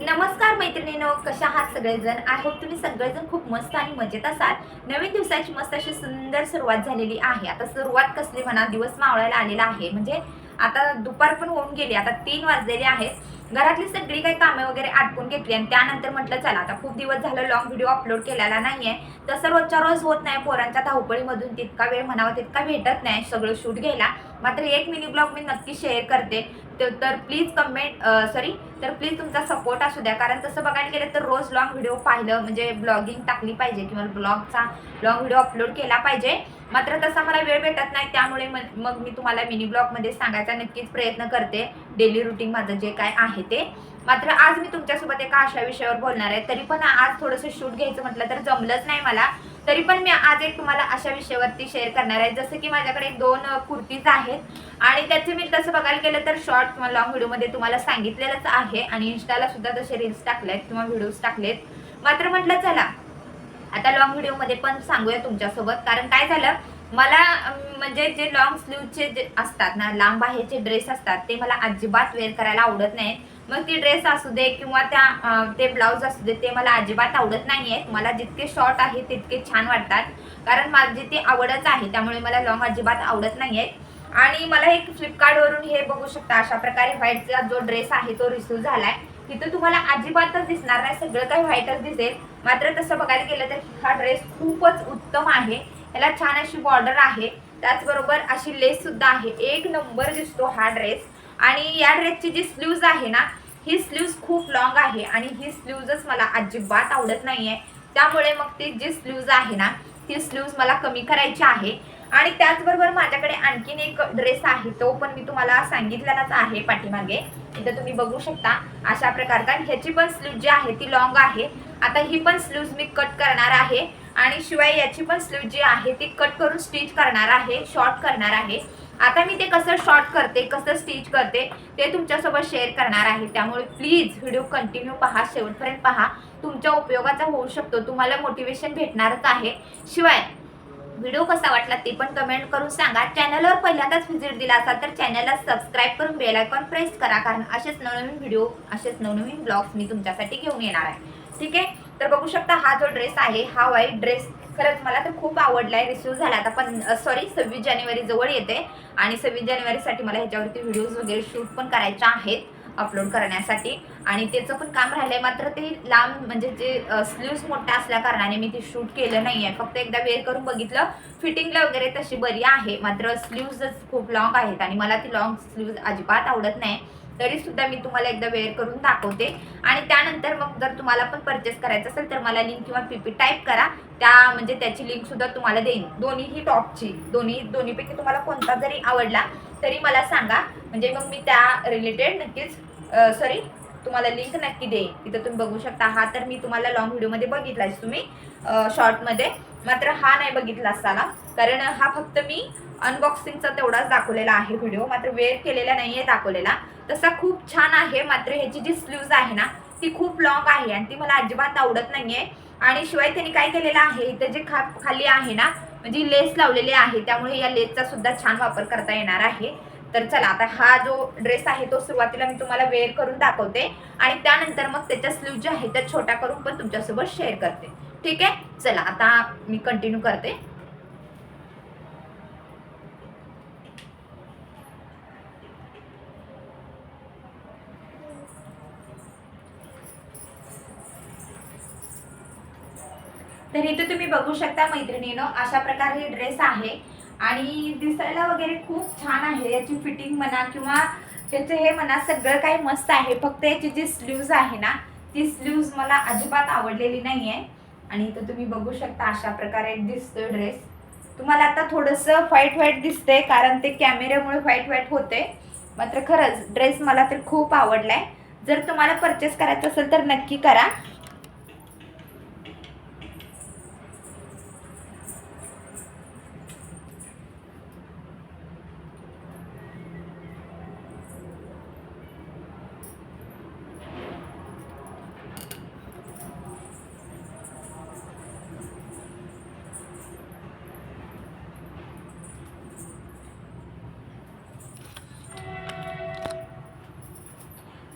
नमस्कार मैत्रिणींनो, कशा आहात सगळेजण? आय होप तुम्ही सगळेजण खूप मस्त आणि मजेत असाल. नवीन दिवसाची मस्त अशी सुंदर सुरुवात झालेली आहे. आता सुरुवात कसली म्हणा, दिवस मावळायला आलेला आहे. म्हणजे आता दुपार पण होऊन गेली, आता 3 वाजलेले आहेत. घरातली सगळी काही कामे वगैरे आटपून घेतली आणि त्यानंतर म्हटलं चला आता खूप दिवस झालं लॉंग व्हिडिओ अपलोड केलेला नाहीये. तसं रोजच्या रोज होत नाही, पोरांच्या धावपळीमधून तितका वेळ म्हणावा तितका भेटत नाही सगळं शूट घ्यायला. मात्र एक मिनी ब्लॉग मी नक्की शेअर करते. तर प्लीज तर प्लीज तुमचा सपोर्ट असू द्या, कारण तसं बघायला गेलं तर रोज लॉंग व्हिडिओ पाहिलं म्हणजे ब्लॉगिंग टाकली पाहिजे किंवा ब्लॉगचा लॉंग व्हिडिओ अपलोड केला पाहिजे. मात्र तसा मला वेळ भेटत नाही, त्यामुळे मग मी तुम्हाला मिनी ब्लॉगमध्ये सांगायचा नक्कीच प्रयत्न करते डेली रुटीन माझं जे काय आहे ते. मात्र आज मी तुमच्यासोबत एका अशा विषयावर बोलणार आहे. तरी पण आज थोडंसं शूट घ्यायचं म्हटलं तर जमलंच नाही मला. तरी पण मी आज एक तुम्हाला अशा विषयावरती शेअर करणार आहे, जसं की माझ्याकडे 2 कुर्तीज आहेत आणि त्याचे मी तसं बघायला गेलं तर शॉर्ट किंवा लॉंग व्हिडिओमध्ये तुम्हाला सांगितलेलंच आहे आणि इन्स्टाला सुद्धा तसे रील्स टाकलेत किंवा व्हिडिओज टाकलेत. मात्र म्हटलं चला आता लॉंग व्हिडिओमध्ये पण सांगूया तुमच्यासोबत, कारण काय झालं मला म्हणजे जे लॉंग स्लीवचे जे असतात ना, लांब बाह्याचे ड्रेस असतात ते मला अजिबात वेअर करायला आवडत नाहीत. मग ती ड्रेस असू दे किंवा ते ब्लाऊज असू दे, ते मला अजिबात आवडत नाहीयेत. मला जितके शॉर्ट आहे तितके छान वाटतात, कारण माझी ती आवडच आहे. त्यामुळे मला लॉंग अजिबात आवडत नाहीयेत. आणि मला एक फ्लिपकार्टवरून हे बघू शकता, अशा प्रकारे व्हाईटचा जो ड्रेस आहे तो रिसीव्ह झालाय. तिथं तुम्हाला अजिबातच दिसणार नाही, सगळं काही व्हाईटच दिसेल. मात्र तसं बघायला गेलं तर हा ड्रेस खूपच उत्तम आहे. याला छान अशी बॉर्डर आहे, त्याचबरोबर अशी लेस सुद्धा आहे. एक नंबर दिसतो हा ड्रेस. आणि या ड्रेसची जी स्लीव्ज आहे ना, ही स्लीव्ज खूप लॉंग आहे आणि ही स्लीव्जच मला अजिबात आवडत नाहीये. त्यामुळे मग ती जी स्लीव्ज आहे ना, ती स्लीव्ज मला कमी करायची आहे. आणि त्याचबरोबर माझ्याकडे आणखीन एक ड्रेस आहे, तो पण मी तुम्हाला सांगितलेलाच आहे पाठीमागे. इथं तुम्ही बघू शकता अशा प्रकारचा. ह्याची पण स्लीव्ह जी आहे ती लॉंग आहे. आता ही पण स्लीव्ज मी कट करणार आहे आणि शिवाय याची पण स्लीव्ह जी आहे ती कट करून स्टिच करणार आहे, शॉर्ट करणार आहे. आता मी ते कसं शॉर्ट करते, कसं स्टिच करते ते तुमच्यासोबत शेअर करणार आहे. त्यामुळे प्लीज व्हिडिओ कंटिन्यू पहा, शेवटपर्यंत पहा. तुमच्या उपयोगाचा होऊ शकतो, तुम्हाला मोटिवेशन भेटणारच आहे. शिवाय व्हिडिओ कसा वाटला ते पण कमेंट करून सांगा. चॅनलवर पहिल्यांदाच व्हिजिट दिला असाल तर चॅनलला सबस्क्राईब करून बेल आयकॉन प्रेस करा, कारण असेच नवनवीन व्हिडिओ, असेच नवनवीन ब्लॉग्स मी तुमच्यासाठी घेऊन येणार आहे. ठीक आहे, तर बघू शकता हा जो ड्रेस आहे, हा व्हाईट ड्रेस खरंच मला तर खूप आवडलाय. रिसीव्ह झाला आता पण 26 जानेवारी जवळ येते आणि 26 जानेवारीसाठी मला ह्याच्यावरती व्हिडिओज वगैरे शूट पण करायच्या आहेत अपलोड करण्यासाठी. आणि त्याचं पण काम राहिलंय. मात्र ते लांब म्हणजे जे स्लीव्स मोठ्या असल्या कारणाने मी ते शूट केलं नाहीये. फक्त एकदा वेअर करून बघितलं, फिटिंगला वगैरे तशी बरी आहे. मात्र स्लीव्सच खूप लॉंग आहेत आणि मला ती लॉंग स्लीव्ज अजिबात आवडत नाही. तरी सुद्धा मी तुम्हाला एकदा वेअर करून दाखवते. आणि त्यानंतर मग जर तुम्हाला पण परचेस करायचं असेल तर मला लिंक किंवा पीपी टाईप करा, त्या म्हणजे त्याची लिंक सुद्धा तुम्हाला देईन. दोन्हीही टॉपची, दोन्हीपैकी तुम्हाला कोणता जरी आवडला तरी मला सांगा, म्हणजे मग मी त्या रिलेटेड नक्कीच तुम्हाला लिंक नक्की देईन. तिथं तुम्ही बघू शकता. हा तर मी तुम्हाला लॉंग व्हिडिओमध्ये बघितलाच तुम्ही शॉर्टमध्ये, मात्र हा नाही बघितला असाला, कारण हा फक्त मी अनबॉक्सिंगचा तेवढाच दाखवलेला आहे व्हिडिओ, मात्र वेअर केलेला नाहीये दाखवलेला. तसा खूप छान आहे. मात्र ह्याची जी स्लीव्ज आहे ना, ती खूप लॉंग आहे आणि ती मला अजिबात आवडत नाहीये. आणि शिवाय त्यांनी काय केलेलं आहे, इथं जे खाली आहे ना, म्हणजे लेस लावलेली आहे, त्यामुळे या लेसचा सुद्धा छान वापर करता येणार आहे. तर चला आता हा जो ड्रेस आहे तो सुरुवातीला मी तुम्हाला वेअर करून दाखवते आणि त्यानंतर मग त्याच्या स्लीव्ह ज्या आहेत त्या छोट्या करून पण तुमच्यासोबत शेअर करते. ठीक आहे, चला आता मी कंटिन्यू करते. तर इथे तुम्ही बघू शकता मैत्रिणीनो, अशा प्रकारे ड्रेस आहे आणि दिसायला वगैरे खूप छान आहे. याची फिटिंग म्हणा किंवा त्याचे हे म्हणा, सगळं काही मस्त आहे. फक्त याची जी स्लीव्ज आहे ना, ती स्लीव्ज मला अजिबात आवडलेली नाहीये. आणि इथं तुम्ही बघू शकता अशा प्रकारे दिसतोय ड्रेस. तुम्हाला आता थोडंसं व्हाईट व्हाईट दिसतंय, कारण ते कॅमेऱ्यामुळे व्हाईट व्हाईट होते. मात्र खरंच ड्रेस मला तर खूप आवडलाय. जर तुम्हाला परचेस करायचं असेल तर नक्की करा.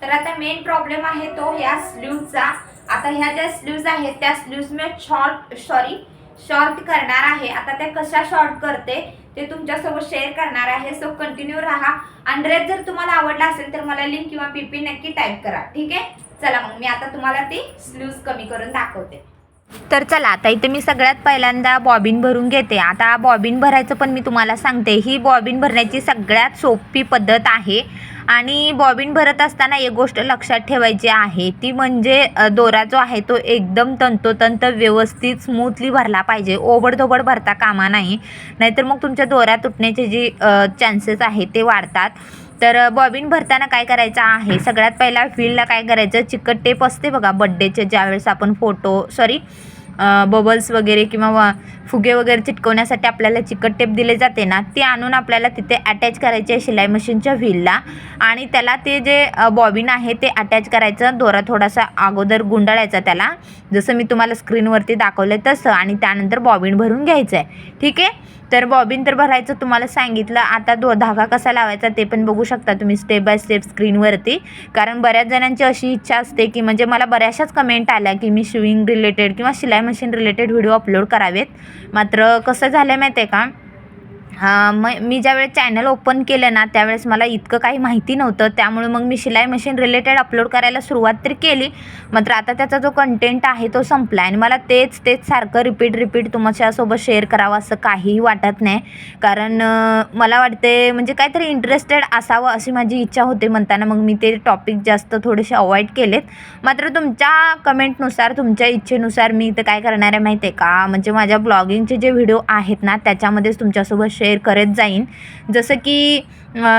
तर आता मेन प्रॉब्लेम आहे तो ह्या स्लीवचा. आता ह्या ज्या स्लीव्ज आहेत त्या स्लीव्ज मी शॉर्ट करणार आहे. आता त्या कशा शॉर्ट करते ते तुमच्यासोबत शेअर करणार आहे. सो कंटिन्यू राहा. आणि ड्रेस जर तुम्हाला आवडला असेल तर मला लिंक किंवा पीपी नक्की टाईप करा. ठीक आहे, चला मग मी आता तुम्हाला ती स्लीव्ज कमी करून दाखवते. तर चला, आता इथे मी सगळ्यात पहिल्यांदा बॉबिन भरून घेते. आता बॉबिन भरायचं पण मी तुम्हाला सांगते. ही बॉबिन भरण्याची सगळ्यात सोपी पद्धत आहे. आणि बॉबिन भरत असताना एक गोष्ट लक्षात ठेवायची आहे, ती म्हणजे दोरा जो आहे तो एकदम तंतोतंत व्यवस्थित स्मूथली भरला पाहिजे. ओबडधोबड भरता कामा नाही, नाहीतर मग तुमच्या दोऱ्या तुटण्याचे जे चान्सेस आहेत ते वाढतात. तर बॉबिन भरताना काय करायचं आहे, सगळ्यात पहिला फील्डला काय करायचं, चिकट टेप असते बघा बड्डेचे, ज्यावेळेस आपण बबल्स वगैरे किंवा फुगे वगैरे चिटकवण्यासाठी आपल्याला चिकट टेप दिले जाते ना, ते आणून आपल्याला तिथे अटॅच करायचे शिलाई मशीनच्या व्हीलला. आणि त्याला ते जे बॉबिन आहे ते अटॅच करायचं. दोरा थोडासा अगोदर गुंडाळायचा त्याला, जसं मी तुम्हाला स्क्रीनवरती दाखवलं तसं. आणि त्यानंतर बॉबिन भरून घ्यायचं आहे. ठीक आहे, तर बॉबिन तर भरायचं तुम्हाला सांगितलं. आता धागा कसा लावायचा ते पण बघू शकता तुम्ही स्टेप बाय स्टेप स्क्रीनवरती. कारण बऱ्याच जणांची अशी इच्छा असते की म्हणजे मला बऱ्याचशाच कमेंट आल्या की मी शिविंग रिलेटेड किंवा शिलाई मशीन रिलेटेड व्हिडिओ अपलोड करावेत. मात्र कसं झालं माहिती आहे का, मी ज्यावेळेस चॅनल ओपन केलं ना त्यावेळेस मला इतकं काही माहिती नव्हतं. त्यामुळे मग मी शिलाई मशीन रिलेटेड अपलोड करायला सुरुवात तर केली, मात्र आता त्याचा जो कंटेंट आहे तो संपला. आणि मला तेच सारखं रिपीट तुमच्यासोबत शेअर करावं असं काहीही वाटत नाही. कारण मला वाटते म्हणजे काहीतरी इंटरेस्टेड असावं अशी माझी इच्छा होते. म्हणताना मग मी ते टॉपिक जास्त थोडेसे अवॉइड केलेत. मात्र तुमच्या कमेंटनुसार, तुमच्या इच्छेनुसार मी इथं काय करणार आहे माहिती आहे का, म्हणजे माझ्या ब्लॉगिंगचे जे व्हिडिओ आहेत ना त्याच्यामध्येच तुमच्यासोबत शेअर करत जाईन. जसं की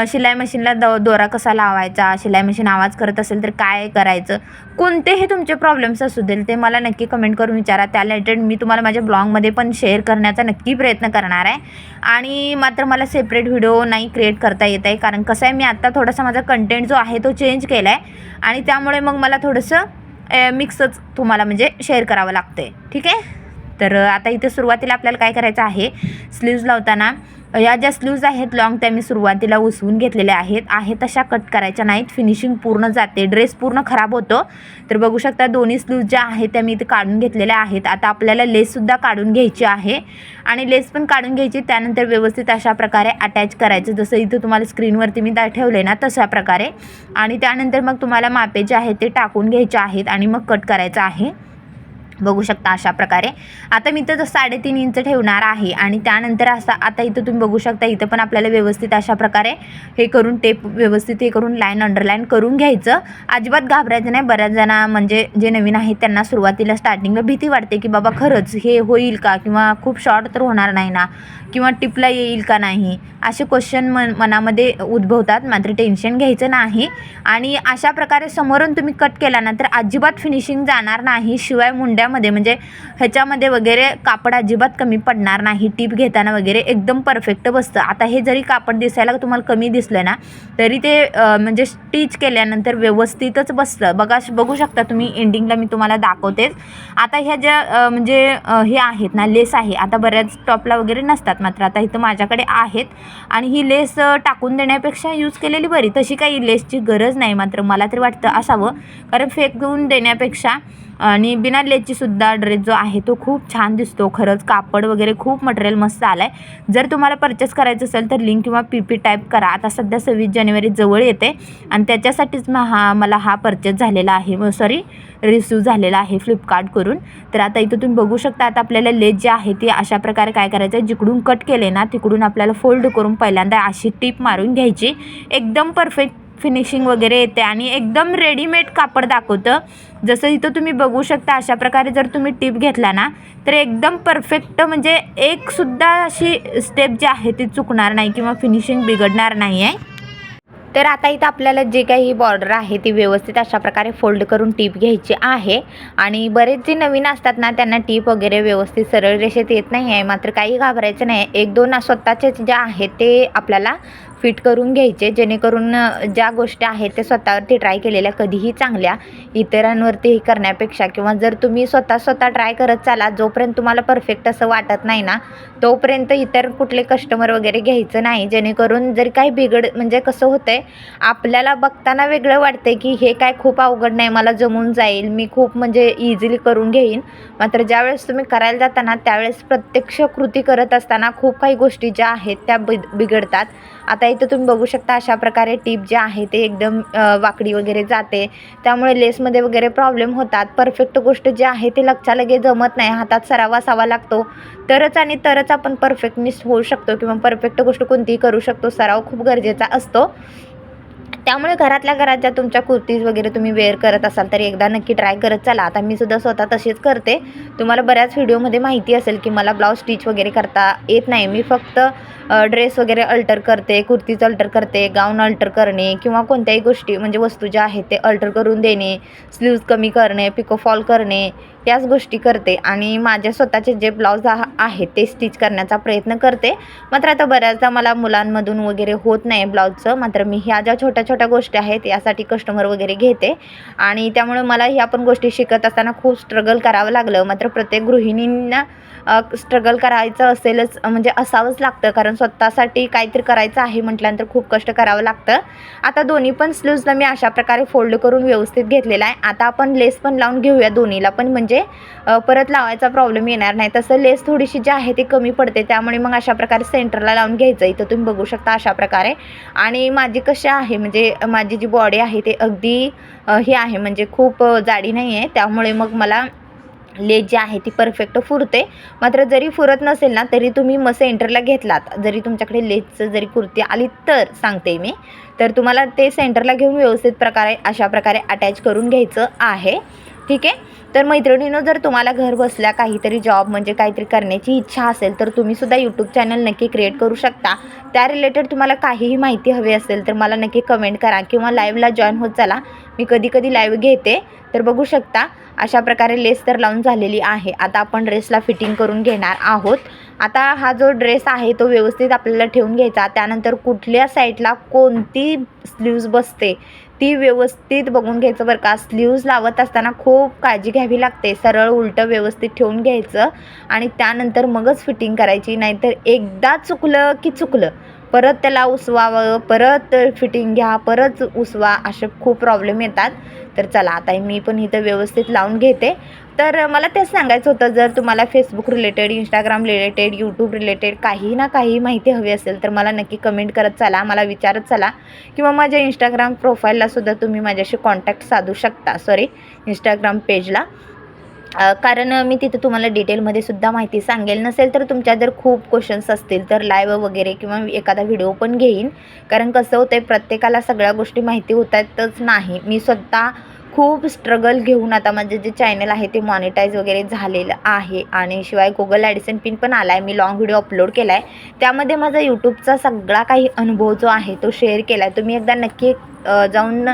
शिलाई मशीनला दोरा कसा लावायचा, शिलाई मशीन आवाज करत असेल तर काय करायचं, कोणतेही तुमचे प्रॉब्लेम्स असू देल ते मला नक्की कमेंट करून विचारा. त्या रिलेटेड मी तुम्हाला माझ्या ब्लॉगमध्ये पण शेअर करण्याचा नक्की प्रयत्न करणार आहे. आणि मात्र मला सेपरेट व्हिडिओ नाही क्रिएट करता येत आहे, कारण कसं आहे मी आत्ता थोडासा माझा कंटेंट जो आहे तो चेंज केला आहे. आणि त्यामुळे मग मला थोडंसं मिक्सच तुम्हाला म्हणजे शेअर करावं लागतं आहे. ठीक आहे, तर आता इथे सुरुवातीला आपल्याला काय करायचं आहे, स्लीव्ज लावताना या ज्या स्लीव्ज आहेत लॉंग त्या मी सुरुवातीला उसवून घेतलेल्या आहेत तशा कट करायच्या नाहीत. फिनिशिंग पूर्ण जाते, ड्रेस पूर्ण खराब होतो. तर बघू शकता दोन्ही स्लीव्ज ज्या आहेत त्या मी इथे काढून घेतलेल्या आहेत. आता आपल्याला लेससुद्धा काढून घ्यायची आहे. आणि लेस पण काढून घ्यायची, त्यानंतर व्यवस्थित अशा प्रकारे अटॅच करायचं, जसं इथं तुम्हाला स्क्रीनवरती मी ठेवले ना तशा प्रकारे. आणि त्यानंतर मग तुम्हाला मापे जे आहेत ते टाकून घ्यायचे आहेत आणि मग कट करायचं आहे. बघू शकता अशा प्रकारे. आता मी तर 3.5 इंच ठेवणार आहे. आणि त्यानंतर आता इथं तुम्ही बघू शकता, इथं पण आपल्याला व्यवस्थित अशा प्रकारे हे करून टेप व्यवस्थित हे करून लाईन अंडरलाईन करून घ्यायचं. अजिबात घाबरायचं नाही. बऱ्याच जणा म्हणजे जे नवीन आहेत त्यांना सुरुवातीला स्टार्टिंगला भीती वाटते की बाबा खरंच हे होईल का, किंवा खूप शॉर्ट तर होणार नाही ना, किंवा टिपला येईल का नाही, असे क्वेश्चन मनामध्ये उद्भवतात. मात्र टेन्शन घ्यायचं नाही. आणि अशा प्रकारे समोरून तुम्ही कट केला ना तर अजिबात फिनिशिंग जाणार नाही. शिवाय मुंड्यामध्ये म्हणजे ह्याच्यामध्ये वगैरे कापड अजिबात कमी पडणार नाही. टीप घेताना वगैरे एकदम परफेक्ट बसतं. आता हे जरी कापड दिसायला तुम्हाला कमी दिसलं ना तरी ते म्हणजे स्टिच केल्यानंतर व्यवस्थितच बसतं. बघू शकता तुम्ही, एंडिंगला मी तुम्हाला दाखवतेच. आता ह्या ज्या म्हणजे हे आहेत ना लेस आहे, आता बऱ्याच टॉपला वगैरे नसतात, मात्र आता इथं माझ्याकडे आहेत. आणि ही लेस टाकून देण्यापेक्षा यूज केलेली बरी. तशी काही लेसची गरज नाही, मात्र मला तरी वाटतं असावं, कारण फेकून देण्यापेक्षा. आणि बिना लेसची सुद्धा ड्रेस जो आहे तो खूप छान दिसतो. खरंच कापड वगैरे खूप मटेरियल मस्त आलं आहे. जर तुम्हाला परचेस करायचं असेल तर लिंक किंवा पीपी टाईप करा. आता सध्या 26 जानेवारी जवळ येते आणि त्याच्यासाठीच मला हा परचेस झालेला आहे, रिसीव झालेला आहे फ्लिपकार्ट करून. तर आता इथं तुम्ही बघू शकता, आता आपल्याला लेस जे आहे ती अशा प्रकारे काय करायचं, जिकडून कट केले ना तिकडून आपल्याला फोल्ड करून पहिल्यांदा अशी टीप मारून घ्यायची. एकदम परफेक्ट फिनिशिंग वगैरे येते आणि एकदम रेडीमेड कापड दाखवतं. जसं इथं तुम्ही बघू शकता अशा प्रकारे जर तुम्ही टीप घेतला ना तर एकदम परफेक्ट, म्हणजे एकसुद्धा अशी स्टेप जी आहे ती चुकणार नाही किंवा फिनिशिंग बिघडणार नाही आहे. तर आता इथं आपल्याला जे काही बॉर्डर आहे ती व्यवस्थित अशा प्रकारे फोल्ड करून टीप घ्यायची आहे. आणि बरेच जे नवीन असतात ना त्यांना टीप वगैरे व्यवस्थित सरळ रेषेत येत नाही आहे, मात्र काही घाबरायचं नाही. 1-2 स्वतःचे जे आहेत ते आपल्याला फिट करून घ्यायचे, जेणेकरून ज्या गोष्टी आहेत त्या स्वतःवरती ट्राय केलेल्या कधीही चांगल्या, इतरांवरती करण्यापेक्षा. किंवा जर तुम्ही स्वतः ट्राय करत चाला, जोपर्यंत तुम्हाला परफेक्ट असं वाटत नाही ना, तोपर्यंत इतर कुठले कस्टमर वगैरे घ्यायचं नाही. जेणेकरून जर काही म्हणजे कसं होतं आहे, आपल्याला बघताना वेगळं वाटतं की हे काय खूप अवघड नाही, मला जमून जाईल, मी खूप म्हणजे इझिली करून घेईन. मात्र ज्यावेळेस तुम्ही करायला जाता ना, त्यावेळेस प्रत्यक्ष कृती करत असताना खूप काही गोष्टी ज्या आहेत त्या बिघडतात. आता इथं तुम्ही बघू शकता, अशा प्रकारे टीप जे आहे ते एकदम वाकडी वगैरे जाते, त्यामुळे लेसमध्ये वगैरे प्रॉब्लेम होतात. परफेक्ट गोष्ट जी आहे ते लगेच जमत नाही, हातात सराव असावा लागतो, तरच आपण परफेक्टनेस होऊ शकतो किंवा परफेक्ट गोष्ट कोणतीही करू शकतो. सराव खूप गरजेचा असतो. त्यामुळे घरातल्या घरात ज्या तुमच्या कुर्तीज वगैरे तुम्ही वेअर करत असाल तर एकदा नक्की ट्राय करत चला. आता मी सुद्धा स्वतः तशीच करते. तुम्हाला बऱ्याच व्हिडिओमध्ये माहिती असेल की मला ब्लाऊज स्टिच वगैरे करता येत नाही. मी फक्त ड्रेस वगैरे अल्टर करते, कुर्तीज अल्टर करते, गाऊन अल्टर करणे किंवा कोणत्याही गोष्टी म्हणजे वस्तू ज्या आहेत ते अल्टर करून देणे, स्लीव्ज कमी करणे, पिको फॉल करणे, याच गोष्टी करते. आणि माझ्या स्वतःचे जे ब्लाऊज आहेत ते स्टिच करण्याचा प्रयत्न करते. मात्र आता बऱ्याचदा मला मुलांमधून वगैरे होत नाही ब्लाऊजचं. मात्र मी ह्या ज्या छोट्या छोट्या गोष्टी आहेत यासाठी कस्टमर वगैरे घेते. आणि त्यामुळे मला ह्या पण गोष्टी शिकत असताना खूप स्ट्रगल करावं लागलं. मात्र प्रत्येक गृहिणींना स्ट्रगल करायचं असेलच, म्हणजे असावंच लागतं, कारण स्वतःसाठी काहीतरी करायचं आहे म्हटल्यानंतर खूप कष्ट करावं लागतं. आता दोन्ही पण स्लीव्जला मी अशा प्रकारे फोल्ड करून व्यवस्थित घेतलेला आहे. आता आपण लेस पण लावून घेऊया दोन्हीला पण, म्हणजे परत लावायचा प्रॉब्लेम येणार नाही. तसं लेस थोडीशी जी आहे ती कमी पडते, त्यामुळे मग अशा प्रकारे सेंटरला लावून घ्यायचं. इथं तुम्ही बघू शकता अशा प्रकारे. आणि माझी कशी आहे, म्हणजे माझी जी बॉडी आहे ते अगदी ही आहे, म्हणजे खूप जाडी नाही आहे, त्यामुळे मग मला लेस जी आहे ती परफेक्ट फुरते. मात्र जरी फुरत नसेल ना, तरी तुम्ही सेंटरला घेतलात, जरी तुमच्याकडे लेसचं जरी कुर्ती आली तर सांगते मी, तर तुम्हाला ते सेंटरला घेऊन व्यवस्थित प्रकारे अशा प्रकारे अटॅच करून घ्यायचं आहे. ठीक आहे. तर मैत्रिणींनो, जर तुम्हाला घर बसल्या काहीतरी जॉब म्हणजे काहीतरी करण्याची इच्छा असेल तर तुम्हीसुद्धा यूट्यूब चॅनल नक्की क्रिएट करू शकता. त्या रिलेटेड तुम्हाला काहीही माहिती हवी असेल तर मला नक्की कमेंट करा किंवा लाईव्हला जॉईन होत चला. मी कधी लाईव्ह घेते. तर बघू शकता अशा प्रकारे लेस तर लावून झालेली आहे. आता आपण ड्रेसला फिटिंग करून घेणार आहोत. आता हा जो ड्रेस आहे तो व्यवस्थित आपल्याला ठेवून घ्यायचा. त्यानंतर कुठल्या साईडला कोणती स्लीव्ज बसते ती व्यवस्थित बघून घ्यायचं बरं का. स्लीव्ज लावत असताना खूप काळजी घ्यावी लागते. सरळ उलटं व्यवस्थित ठेवून घ्यायचं आणि त्यानंतर मगच फिटिंग करायची. नाहीतर एकदा चुकलं की चुकलं, परत त्याला उसवावं, परत फिटिंग घ्या, परत उसवा, असे खूप प्रॉब्लेम येतात. तर चला आता मी पण इथं व्यवस्थित लावून घेते. तर मला तेच सांगायचं होतं, जर तुम्हाला Facebook related, Instagram related, YouTube related काही ना काही माहिती हवी असेल तर मला नक्की कमेंट करत चला, मला विचारत चला. किंवा माझ्या इंस्टाग्राम प्रोफाईललासुद्धा तुम्ही माझ्याशी कॉन्टॅक्ट साधू शकता, इंस्टाग्राम पेजला. कारण मी तिथं तुम्हाला डिटेलमध्ये सुद्धा माहिती सांगेल. नसेल तर तुमच्या जर खूप क्वेश्चन्स असतील तर लाईव्ह वगैरे किंवा एखादा व्हिडिओ पण घेईन. कारण कसं होतं आहे, प्रत्येकाला सगळ्या गोष्टी माहिती होतातच नाही. मी स्वतः खूप स्ट्रगल घेऊन आता माझे जे चॅनल आहे ते मॉनिटाईज वगैरे झालेलं आहे. आणि शिवाय गुगल ॲडसेन्स पिन पण आला आहे. मी लॉंग व्हिडिओ अपलोड केला आहे, त्यामध्ये माझा यूट्यूबचा सगळा काही अनुभव जो आहे तो शेअर केला आहे. तुम्ही एकदा नक्की जाऊन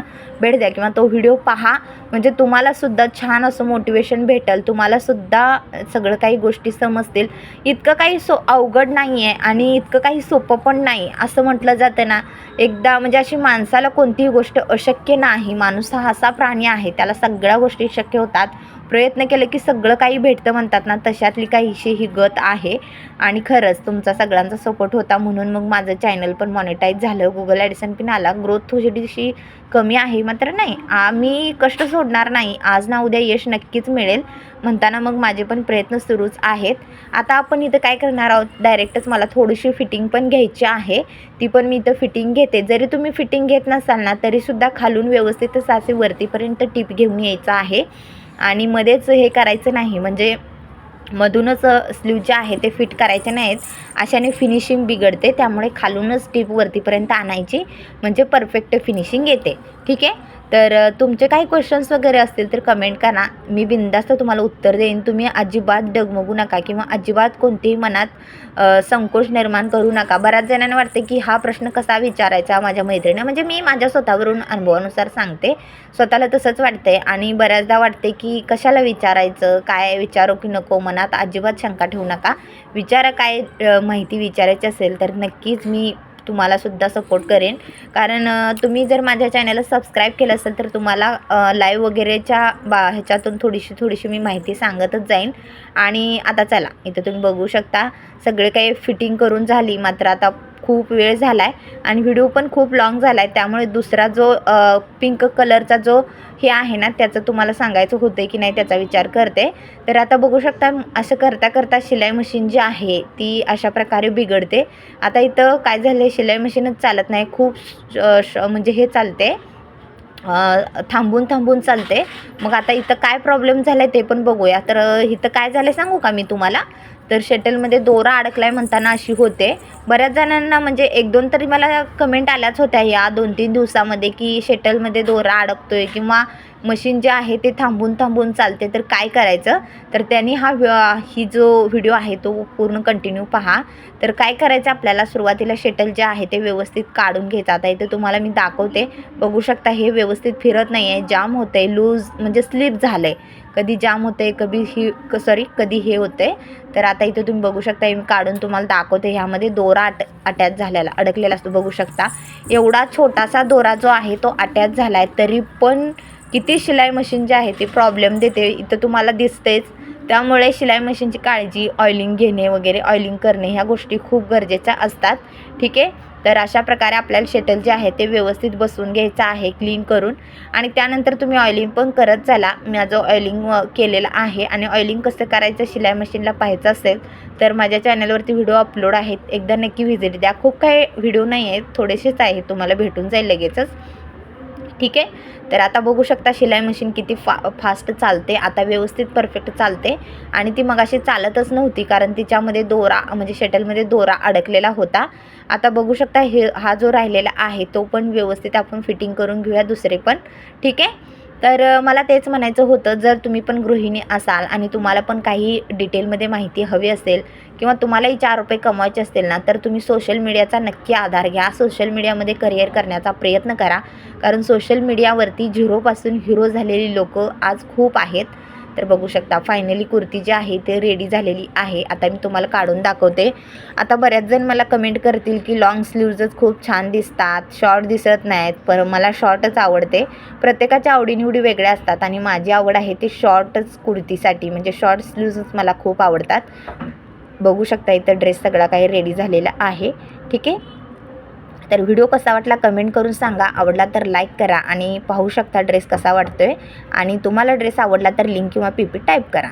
भेट द्या किंवा तो व्हिडिओ पहा, म्हणजे तुम्हालासुद्धा छान असं मोटिवेशन भेटेल. तुम्हालासुद्धा सगळं काही गोष्टी समजतील. इतकं काही अवघड नाही आहे आणि इतकं काही सोपं पण नाही. असं म्हटलं जातं ना, एकदा म्हणजे अशी माणसाला कोणतीही गोष्ट अशक्य नाही. माणूस हा असा प्राणी आहे, त्याला सगळ्या गोष्टी शक्य होतात. प्रयत्न केले की सगळं काही भेटतं म्हणतात ना, तशातली काहीशी ही गत आहे. आणि खरंच तुमचा सगळ्यांचा सपोर्ट होता म्हणून मग माझं चॅनल पण मॉनिटाईज झालं, गुगल ॲडसेन्स पण आला. ग्रोथ थोडीशी कमी आहे मात्र नाही, आम्ही कष्ट सोडणार नाही. आज ना उद्या यश नक्कीच मिळेल म्हणताना मग माझे पण प्रयत्न सुरूच आहेत. आता आपण इथं काय करणार आहोत, डायरेक्टच मला थोडीशी फिटिंग पण घ्यायची आहे, ती पण मी इथं फिटिंग घेते. जरी तुम्ही फिटिंग घेत नसाल ना तरीसुद्धा खालून व्यवस्थित साचे वरतीपर्यंत टीप घेऊन यायचं आहे आणि मध्येच हे करायचं नाही, म्हणजे मधूनच स्लीव जे आहे ते फिट करायचे नाहीत. अशाने फिनिशिंग बिघडते, त्यामुळे खालूनच टीप वरतीपर्यंत आणायची, म्हणजे परफेक्ट फिनिशिंग येते. ठीक आहे. तर तुमचे काही क्वेश्चन्स वगैरे असतील तर कमेंट करा, मी बिनधास्त तुम्हाला उत्तर देईन. तुम्ही अजिबात डगमगू नका किंवा अजिबात कोणतीही मनात संकोच निर्माण करू नका. बऱ्याच जणांना वाटते की हा प्रश्न कसा विचारायचा माझ्या मैत्रिणी, म्हणजे मी माझ्या स्वतःवरून अनुभवानुसार सांगते. स्वतःला तसंच वाटते आणि बऱ्याचदा वाटते की कशाला विचारायचं, काय विचारो की नको. मनात अजिबात शंका ठेवू नका, विचारा. काय माहिती विचारायची असेल तर नक्कीच मी तुम्हालासुद्धा सपोर्ट करेन. कारण तुम्ही जर माझ्या चॅनलला सबस्क्राईब केलं असेल तर तुम्हाला लाईव्ह वगैरेच्या ह्याच्यातून थोडीशी मी माहिती सांगतच जाईन. आणि आता चला, इथं तुम्ही बघू शकता सगळे काही फिटिंग करून झाली. मात्र आता खूप वेळ झाला आहे आणि व्हिडिओ पण खूप लाँग झाला आहे, त्यामुळे दुसरा जो पिंक कलरचा जो हे आहे ना त्याचं तुम्हाला सांगायचं होतं की नाही त्याचा विचार करते. तर आता बघू शकता असं करता करता शिलाई मशीन जी आहे ती अशा प्रकारे बिघडते. आता इथं काय झालं आहे, शिलाई मशीनच चालत नाही, खूप म्हणजे हे चालते, थांबून चालते. मग आता इथं काय प्रॉब्लेम झाला आहे ते पण बघूया. तर इथं काय झालं सांगू का मी तुम्हाला. तर शटलमध्ये दोरा अडकलाय म्हणताना अशी होते. बऱ्याच जणांना म्हणजे 1-2 तरी मला कमेंट आल्याच होत्या या 2-3 दिवसामध्ये की शटलमध्ये दोरा अडकतोय किंवा मशीन जे आहे ते थांबून चालते, तर काय करायचं. तर त्यांनी ही जो व्हिडिओ आहे तो पूर्ण कंटिन्यू पहा. तर काय करायचं आपल्याला, सुरुवातीला शटल जे आहे ते व्यवस्थित काढून घ्यायचं. आता इथे तुम्हाला मी दाखवते, बघू शकता हे व्यवस्थित फिरत नाही आहे, जाम होतं आहे, लूज म्हणजे स्लिप झालं आहे. कधी जाम होते, कधी हे होते. तर आता इथे तुम्ही बघू शकता, मी काढून तुम्हाला दाखवते. ह्यामध्ये दोरा अटॅच झालेला अडकलेला असतो, बघू शकता. एवढा छोटासा दोरा जो आहे तो अटॅच झाला आहे, तरी पण किती शिलाई मशीन जे आहे ते प्रॉब्लेम देते, इथं तुम्हाला दिसतेच. त्यामुळे शिलाई मशीनची काळजी, ऑइलिंग घेणे वगैरे, ऑइलिंग करणे ह्या गोष्टी खूप गरजेच्या असतात. ठीक आहे. तर अशा प्रकारे आपल्याला शटल जे आहे ते व्यवस्थित बसवून घ्यायचं आहे क्लीन करून. आणि त्यानंतर तुम्ही ऑइलिंग पण करत चला. माझं ऑइलिंग केलेलं आहे. आणि ऑइलिंग कसं करायचं शिलाई मशीनला पाहायचं असेल तर माझ्या चॅनलवरती व्हिडिओ अपलोड आहेत, एकदा नक्की व्हिजिट द्या. खूप काही व्हिडिओ नाही आहेत, थोडेसेच आहेत, तुम्हाला भेटून जाईल लगेचच. ठीक आहे. तर आता बघू शकता शिलाई मशीन किती फास्ट चालते, आता व्यवस्थित परफेक्ट चालते. आणि ती मगाशी चालतच नव्हती कारण तिच्यामध्ये दोरा म्हणजे शटलमध्ये दोरा अडकलेला होता. आता बघू शकता हा जो राहिलेला आहे तो पण व्यवस्थित आपण फिटिंग करून घेऊया दुसरे पण. ठीक आहे. तर मला तेच म्हणायचं होतं, जर तुम्ही पण गृहिणी असाल आणि तुम्हाला पण काही डिटेलमध्ये माहिती हवी असेल किंवा तुम्हालाही 4 रुपये कमवायचे असतील ना, तर तुम्ही सोशल मीडियाचा नक्की आधार घ्या. सोशल मीडियामध्ये करिअर करण्याचा प्रयत्न करा. कारण सोशल मीडियावरती झिरोपासून हिरो झालेली लोकं आज खूप आहेत. तर बघू शकता फायनली कुर्ती जी आहे ते रेडी झालेली आहे. आता मी तुम्हाला काढून दाखवते. आता बऱ्याच जण मला कमेंट करतील की लॉंग स्लीव्जच खूप छान दिसतात, शॉर्ट दिसत नाहीत. पण मला शॉर्टच आवडते. प्रत्येकाच्या आवडीनिवडी वेगळ्या असतात आणि माझी आवड आहे ते शॉर्टच कुर्तीसाठी, म्हणजे शॉर्ट स्लीव्जच मला खूप आवडतात. बघू शकता इथं ड्रेस सगळा काही रेडी झालेला आहे. ठीक आहे. तर व्हिडिओ कसा वाटला कमेंट करून सांगा. आवडला तर लाईक करा आणि पाहू शकता ड्रेस कसा वाटतोय. आणि तुम्हाला ड्रेस आवडला तर लिंक किंवा PP टाईप करा.